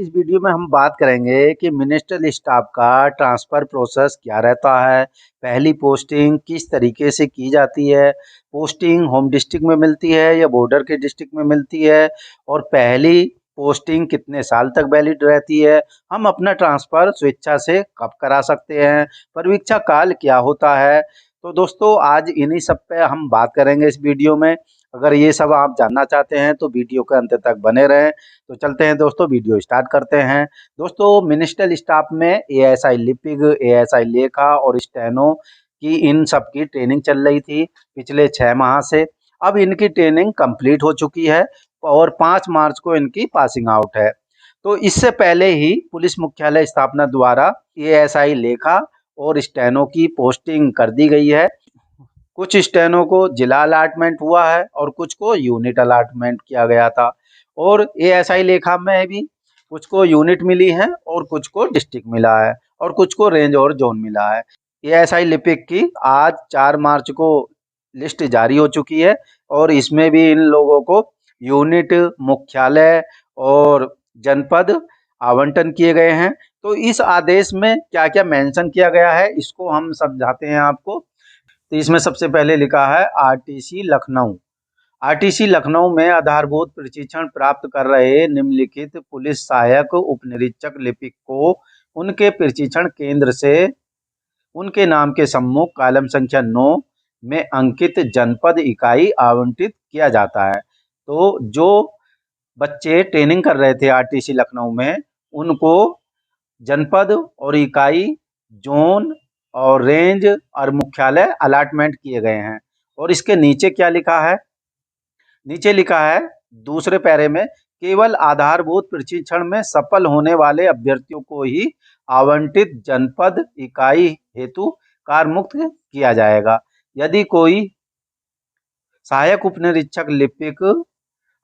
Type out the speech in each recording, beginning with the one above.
इस वीडियो में हम बात करेंगे कि मिनिस्ट्रियल स्टाफ का ट्रांसफ़र प्रोसेस क्या रहता है, पहली पोस्टिंग किस तरीके से की जाती है, पोस्टिंग होम डिस्ट्रिक्ट में मिलती है या बॉर्डर के डिस्ट्रिक्ट में मिलती है और पहली पोस्टिंग कितने साल तक वैलिड रहती है, हम अपना ट्रांसफ़र स्वेच्छा से कब करा सकते हैं, परीक्षा काल क्या होता है। तो दोस्तों आज इन्हीं सब पे हम बात करेंगे इस वीडियो में। अगर ये सब आप जानना चाहते हैं तो वीडियो के अंत तक बने रहें। तो चलते हैं दोस्तों, वीडियो स्टार्ट करते हैं। दोस्तों मिनिस्ट्रियल स्टाफ में एएसआई लिपिक, एएसआई लेखा और स्टेनो की इन सब की ट्रेनिंग चल रही थी पिछले 6 माह से। अब इनकी ट्रेनिंग कंप्लीट हो चुकी है और 5 मार्च को इनकी पासिंग आउट है। तो इससे पहले ही पुलिस मुख्यालय स्थापना द्वारा एएसआई लेखा और स्टेनो की पोस्टिंग कर दी गई है। कुछ स्टेनो को जिला अलाटमेंट हुआ है और कुछ को यूनिट अलाटमेंट किया गया था। और एएसआई लेखा में भी कुछ को यूनिट मिली है और कुछ को डिस्ट्रिक्ट मिला है और कुछ को रेंज और जोन मिला है। एएसआई लिपिक की आज 4 मार्च को लिस्ट जारी हो चुकी है और इसमें भी इन लोगों को यूनिट, मुख्यालय और जनपद आवंटन किए गए हैं। तो इस आदेश में क्या क्या मेंशन किया गया है इसको हम समझाते हैं आपको। तो इसमें सबसे पहले लिखा है आरटीसी लखनऊ। आरटीसी लखनऊ में आधारभूत प्रशिक्षण प्राप्त कर रहे निम्नलिखित पुलिस सहायक उपनिरीक्षक लिपिक को उनके प्रशिक्षण केंद्र से उनके नाम के सम्मुख कॉलम संख्या 9 में अंकित जनपद इकाई आवंटित किया जाता है। तो जो बच्चे ट्रेनिंग कर रहे थे आरटीसी लखनऊ में, उनको जनपद और इकाई, जोन और रेंज और मुख्यालय अलाटमेंट किए गए हैं। और इसके नीचे क्या लिखा है, नीचे लिखा है दूसरे पैरे में, केवल आधारभूत प्रशिक्षण में सफल होने वाले अभ्यर्थियों को ही आवंटित जनपद इकाई हेतु कारमुक्त किया जाएगा। यदि कोई सहायक उपनिरीक्षक लिपिक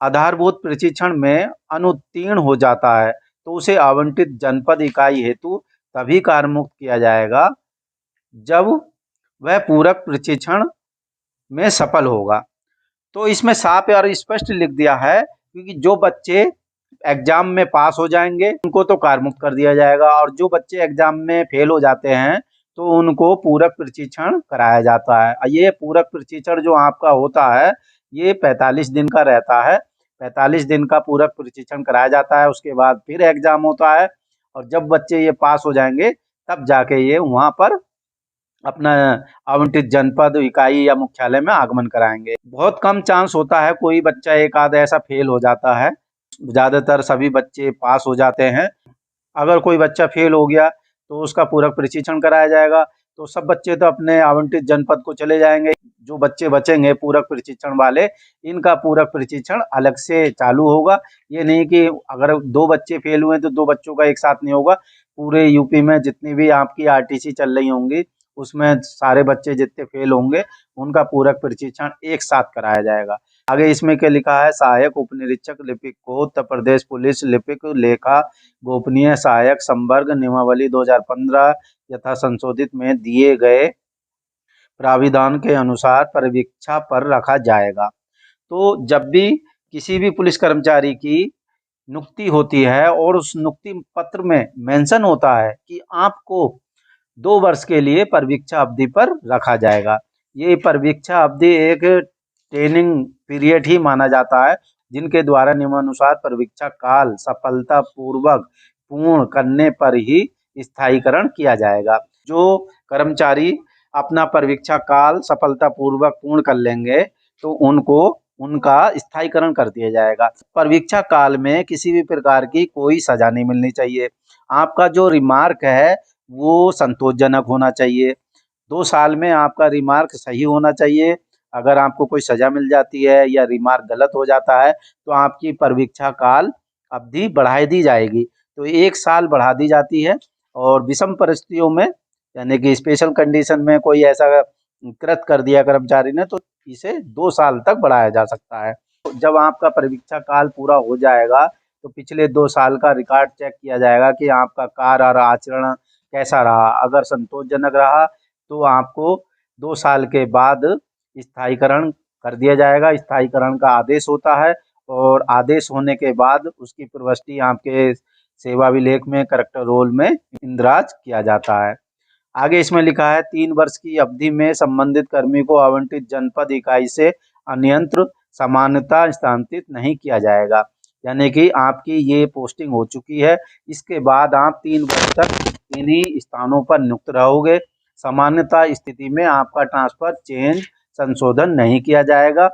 आधारभूत प्रशिक्षण में अनुत्तीर्ण हो जाता है तो उसे आवंटित जनपद इकाई हेतु तभी कारमुक्त किया जाएगा जब वह पूरक प्रशिक्षण में सफल होगा। तो इसमें साफ और स्पष्ट लिख दिया है, क्योंकि जो बच्चे एग्जाम में पास हो जाएंगे उनको तो कारमुक्त कर दिया जाएगा और जो बच्चे एग्जाम में फेल हो जाते हैं तो उनको पूरक प्रशिक्षण कराया जाता है। ये पूरक प्रशिक्षण जो आपका होता है ये 45 दिन का रहता है। 45 दिन का पूरक प्रशिक्षण कराया जाता है, उसके बाद फिर एग्जाम होता है और जब बच्चे ये पास हो जाएंगे तब जाके ये वहाँ पर अपना आवंटित जनपद इकाई या मुख्यालय में आगमन कराएंगे। बहुत कम चांस होता है, कोई बच्चा एक आधा ऐसा फेल हो जाता है, ज़्यादातर सभी बच्चे पास हो जाते हैं। अगर कोई बच्चा फेल हो गया तो उसका पूरक प्रशिक्षण कराया जाएगा, तो सब बच्चे तो अपने आवंटित जनपद को चले जाएंगे। जो बच्चे बचेंगे पूरक प्रशिक्षण वाले, इनका पूरक प्रशिक्षण अलग से चालू होगा। ये नहीं कि अगर 2 बच्चे फेल हुए तो 2 बच्चों का एक साथ नहीं होगा। पूरे यूपी में जितनी भी आपकी आरटीसी चल रही होंगी उसमें सारे बच्चे जितने फेल होंगे उनका पूरक प्रशिक्षण एक साथ कराया जाएगा। आगे इसमें क्या लिखा है, सहायक उपनिरीक्षक लिपिक को उत्तर प्रदेश पुलिस लिपिक लेखा गोपनीय सहायक संवर्ग नियमावली 2015 यथा संशोधित में दिए गए प्राविधान के अनुसार परीक्षा पर रखा जाएगा। तो जब भी किसी भी पुलिस कर्मचारी की नियुक्ति होती है और उस नियुक्ति पत्र में मेंशन होता है कि आपको 2 वर्ष के लिए परीक्षा अवधि पर रखा जाएगा। ये परीक्षा अवधि एक ट्रेनिंग पीरियड ही माना जाता है, जिनके द्वारा नियमानुसार परीक्षा काल सफलतापूर्वक पूर्ण करने पर ही स्थायीकरण किया जाएगा। जो कर्मचारी अपना परीक्षा काल सफलतापूर्वक पूर्ण कर लेंगे तो उनको उनका स्थायीकरण कर दिया जाएगा। परीक्षा काल में किसी भी प्रकार की कोई सजा नहीं मिलनी चाहिए। आपका जो रिमार्क है वो संतोषजनक होना चाहिए। 2 साल में आपका रिमार्क सही होना चाहिए। अगर आपको कोई सज़ा मिल जाती है या रिमार्क गलत हो जाता है तो आपकी परीक्षा काल अवधि बढ़ा दी जाएगी। तो 1 साल बढ़ा दी जाती है और विषम परिस्थितियों में यानी कि स्पेशल कंडीशन में कोई ऐसा कृत कर दिया कर्मचारी ने तो इसे 2 साल तक बढ़ाया जा सकता है। तो जब आपका परीक्षा काल पूरा हो जाएगा तो पिछले 2 साल का रिकॉर्ड चेक किया जाएगा कि आपका कार्य और आचरण कैसा रहा। अगर संतोषजनक रहा तो आपको 2 साल के बाद स्थायीकरण कर दिया जाएगा। स्थायीकरण का आदेश होता है और आदेश होने के बाद उसकी प्रविष्टि आपके सेवा अभिलेख में करेक्टर रोल में इंदराज किया जाता है। आगे इसमें लिखा है 3 वर्ष की अवधि में संबंधित कर्मी को आवंटित जनपद इकाई से अन्यत्र सामान्यता स्थानांतरित नहीं किया जाएगा। यानी कि आपकी ये पोस्टिंग हो चुकी है, इसके बाद आप 3 वर्ष तक इन्हीं स्थानों पर नियुक्त रहोगे। सामान्यता स्थिति में आपका ट्रांसफर चेंज संशोधन नहीं किया जाएगा।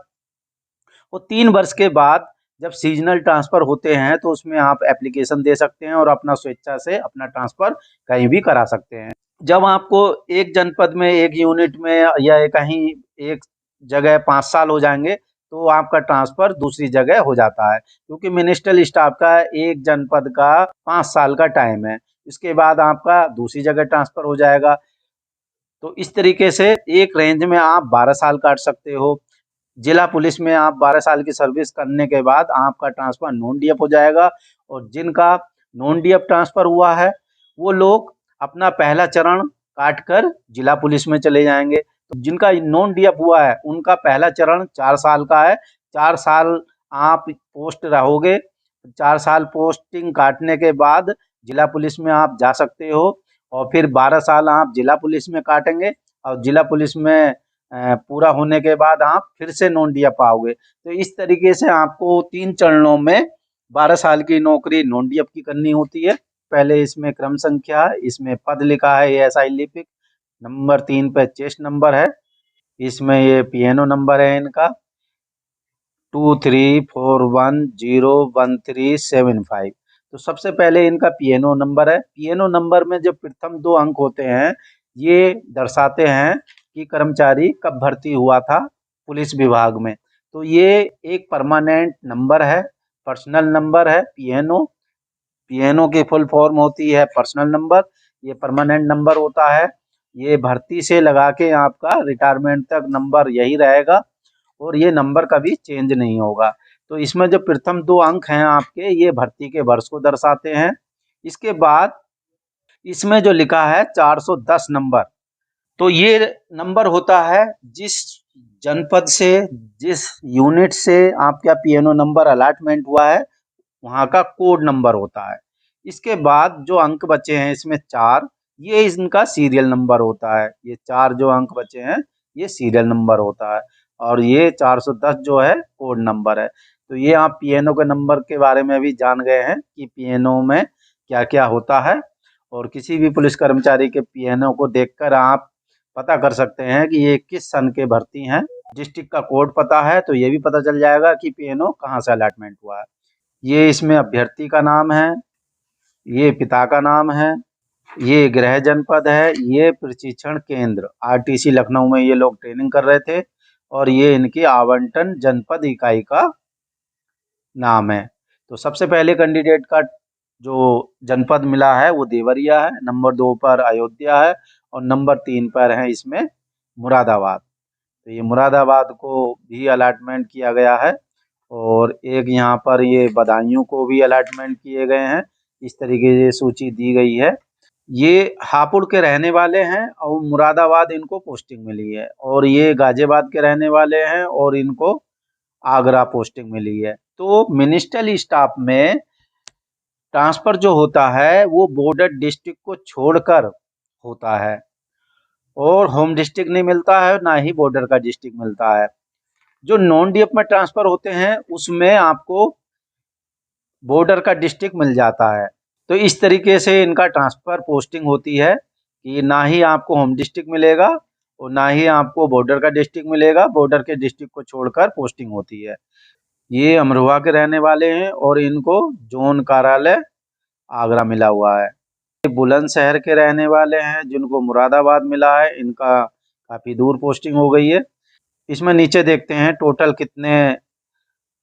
और 3 वर्ष के बाद जब सीजनल ट्रांसफर होते हैं तो उसमें आप एप्लीकेशन दे सकते हैं और अपना स्वेच्छा से अपना ट्रांसफर कहीं भी करा सकते हैं। जब आपको एक जनपद में, एक यूनिट में या कहीं एक जगह 5 साल हो जाएंगे तो आपका ट्रांसफर दूसरी जगह हो जाता है, क्योंकि मिनिस्ट्रियल स्टाफ का एक जनपद का 5 साल का टाइम है। इसके बाद आपका दूसरी जगह ट्रांसफर हो जाएगा। तो इस तरीके से एक रेंज में आप 12 साल काट सकते हो। जिला पुलिस में आप 12 साल की सर्विस करने के बाद आपका ट्रांसफर नॉन डीएफ हो जाएगा, और जिनका नॉन डीएफ ट्रांसफर हुआ है वो लोग अपना पहला चरण काट कर जिला पुलिस में चले जाएंगे। तो जिनका नॉन डीएफ हुआ है उनका पहला चरण 4 साल का है। 4 साल आप पोस्ट रहोगे। 4 साल पोस्टिंग काटने के बाद जिला पुलिस में आप जा सकते हो, और फिर 12 साल आप जिला पुलिस में काटेंगे, और जिला पुलिस में पूरा होने के बाद आप फिर से नॉन डीएफ पाओगे। तो इस तरीके से आपको 3 चरणों में 12 साल की नौकरी नॉन डीएफ की करनी होती है। पहले इसमें क्रम संख्या है, इसमें पद लिखा है एएसआई लिपिक, नंबर 3 पे चेस्ट नंबर है, इसमें ये पीएनओ नंबर है इनका 23410137 तो सबसे पहले इनका पीएनओ नंबर है। पीएनओ नंबर में जो प्रथम 2 अंक होते हैं ये दर्शाते हैं कि कर्मचारी कब भर्ती हुआ था पुलिस विभाग में। तो ये एक परमानेंट नंबर है, पर्सनल नंबर है पीएनओ। पीएनओ की फुल फॉर्म होती है पर्सनल नंबर, ये परमानेंट नंबर होता है। ये भर्ती से लगा के आपका रिटायरमेंट तक नंबर यही रहेगा, और ये नंबर कभी चेंज नहीं होगा। तो इसमें जो प्रथम 2 अंक हैं आपके, ये भर्ती के वर्ष को दर्शाते हैं। इसके बाद इसमें जो लिखा है 410 नंबर, तो ये नंबर होता है जिस जनपद से, जिस यूनिट से आपका पीएनओ नंबर अलॉटमेंट हुआ है वहाँ का कोड नंबर होता है। इसके बाद जो अंक बचे हैं इसमें 4, ये इनका सीरियल नंबर होता है। ये 4 जो अंक बचे हैं ये सीरियल नंबर होता है, और ये 410 जो है कोड नंबर है। तो ये आप पीएनओ के नंबर के बारे में भी जान गए हैं कि पीएनओ में क्या क्या होता है, और किसी भी पुलिस कर्मचारी के पीएनओ को देखकर आप पता कर सकते हैं कि ये किस सन के भर्ती हैं। डिस्ट्रिक्ट का कोड पता है तो ये भी पता चल जाएगा कि पीएनओ कहाँ से अलॉटमेंट हुआ है। ये इसमें अभ्यर्थी का नाम है, ये पिता का नाम है, ये गृह जनपद है, ये प्रशिक्षण केंद्र आरटीसी लखनऊ में ये लोग ट्रेनिंग कर रहे थे, और ये इनकी आवंटन जनपद इकाई का नाम है। तो सबसे पहले कैंडिडेट का जो जनपद मिला है वो देवरिया है, नंबर 2 पर अयोध्या है, और नंबर 3 पर है इसमें मुरादाबाद। तो ये मुरादाबाद को भी अलॉटमेंट किया गया है, और एक यहाँ पर ये बदायूं को भी अलॉटमेंट किए गए हैं। इस तरीके से सूची दी गई है। ये हापुड़ के रहने वाले हैं और मुरादाबाद इनको पोस्टिंग मिली है, और ये गाजियाबाद के रहने वाले हैं और इनको आगरा पोस्टिंग मिली है। तो मिनिस्ट्रियल स्टाफ में ट्रांसफर जो होता है वो बॉर्डर डिस्ट्रिक्ट को छोड़कर होता है, और होम डिस्ट्रिक्ट नहीं मिलता है, ना ही बॉर्डर का डिस्ट्रिक्ट मिलता है। जो नॉन डीएफ में ट्रांसफर होते हैं उसमें आपको बॉर्डर का डिस्ट्रिक्ट मिल जाता है। तो इस तरीके से इनका ट्रांसफर पोस्टिंग होती है कि ना ही आपको होम डिस्ट्रिक्ट मिलेगा और ना ही आपको बॉर्डर का डिस्ट्रिक्ट मिलेगा। बॉर्डर के डिस्ट्रिक्ट को छोड़कर पोस्टिंग होती है। ये अमरोहा के रहने वाले हैं और इनको जोन कार्यालय आगरा मिला हुआ है। ये बुलंदशहर के रहने वाले हैं जिनको मुरादाबाद मिला है, इनका काफ़ी दूर पोस्टिंग हो गई है। इसमें नीचे देखते हैं टोटल कितने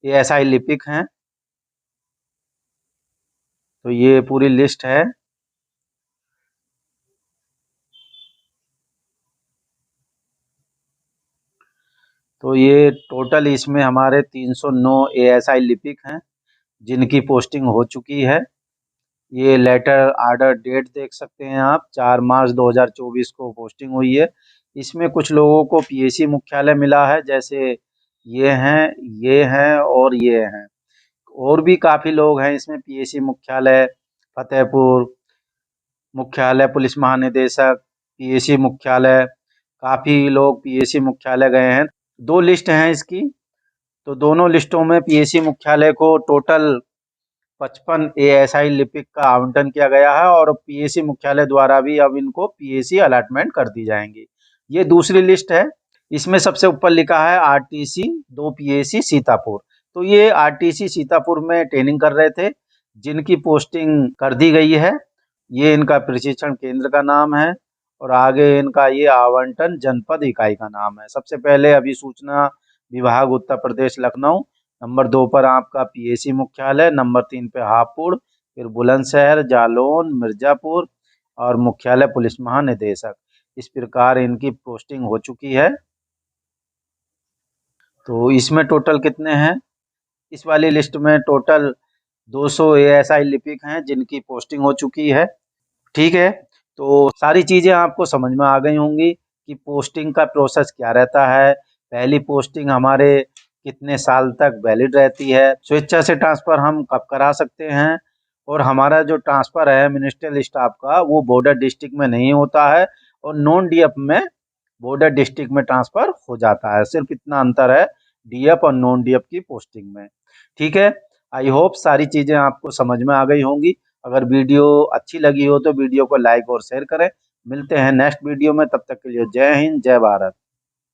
एएसआई लिपिक हैं, तो ये पूरी लिस्ट है। तो ये टोटल इसमें हमारे 309 एएसआई लिपिक हैं जिनकी पोस्टिंग हो चुकी है। ये लेटर आर्डर डेट देख सकते हैं आप, 4 मार्च 2024 को पोस्टिंग हुई है। इसमें कुछ लोगों को पीएसी मुख्यालय मिला है, जैसे ये हैं, ये हैं और ये हैं। और भी काफ़ी लोग हैं इसमें पीएसी मुख्यालय फतेहपुर, मुख्यालय पुलिस महानिदेशक, पीएसी मुख्यालय। काफ़ी लोग पीएसी मुख्यालय गए हैं। 2 लिस्ट हैं इसकी, तो दोनों लिस्टों में पीएसी मुख्यालय को टोटल 55 एएसआई लिपिक का आवंटन किया गया है और पीएसी मुख्यालय द्वारा भी अब इनको पीएसी अलॉटमेंट कर दी जाएंगी। ये दूसरी लिस्ट है। इसमें सबसे ऊपर लिखा है आरटीसी 2 पीएसी सीतापुर। तो ये आरटीसी सीतापुर में ट्रेनिंग कर रहे थे, जिनकी पोस्टिंग कर दी गई है। ये इनका प्रशिक्षण केंद्र का नाम है और आगे इनका ये आवंटन जनपद इकाई का नाम है। सबसे पहले अभिसूचना विभाग उत्तर प्रदेश लखनऊ, नंबर 2 पर आपका पीएसी मुख्यालय, नंबर 3 पे हापुड़, फिर बुलंदशहर, जालौन, मिर्जापुर और मुख्यालय पुलिस महानिदेशक। इस प्रकार इनकी पोस्टिंग हो चुकी है। तो इसमें टोटल कितने हैं? इस वाली लिस्ट में टोटल 200 एएसआई लिपिक हैं जिनकी पोस्टिंग हो चुकी है। ठीक है, तो सारी चीज़ें आपको समझ में आ गई होंगी कि पोस्टिंग का प्रोसेस क्या रहता है। पहली पोस्टिंग हमारे कितने साल तक वैलिड रहती है, स्वेच्छा से ट्रांसफ़र हम कब करा सकते हैं, और हमारा जो ट्रांसफ़र है मिनिस्ट्रियल स्टाफ का वो बॉर्डर डिस्ट्रिक्ट में नहीं होता है और नॉन डीएफ में बॉर्डर डिस्ट्रिक्ट में ट्रांसफ़र हो जाता है। सिर्फ इतना अंतर है डीएफ और नॉन डीएफ की पोस्टिंग में। ठीक है, आई होप सारी चीज़ें आपको समझ में आ गई होंगी। अगर वीडियो अच्छी लगी हो तो वीडियो को लाइक और शेयर करें। मिलते हैं नेक्स्ट वीडियो में, तब तक के लिए जय हिंद, जय भारत।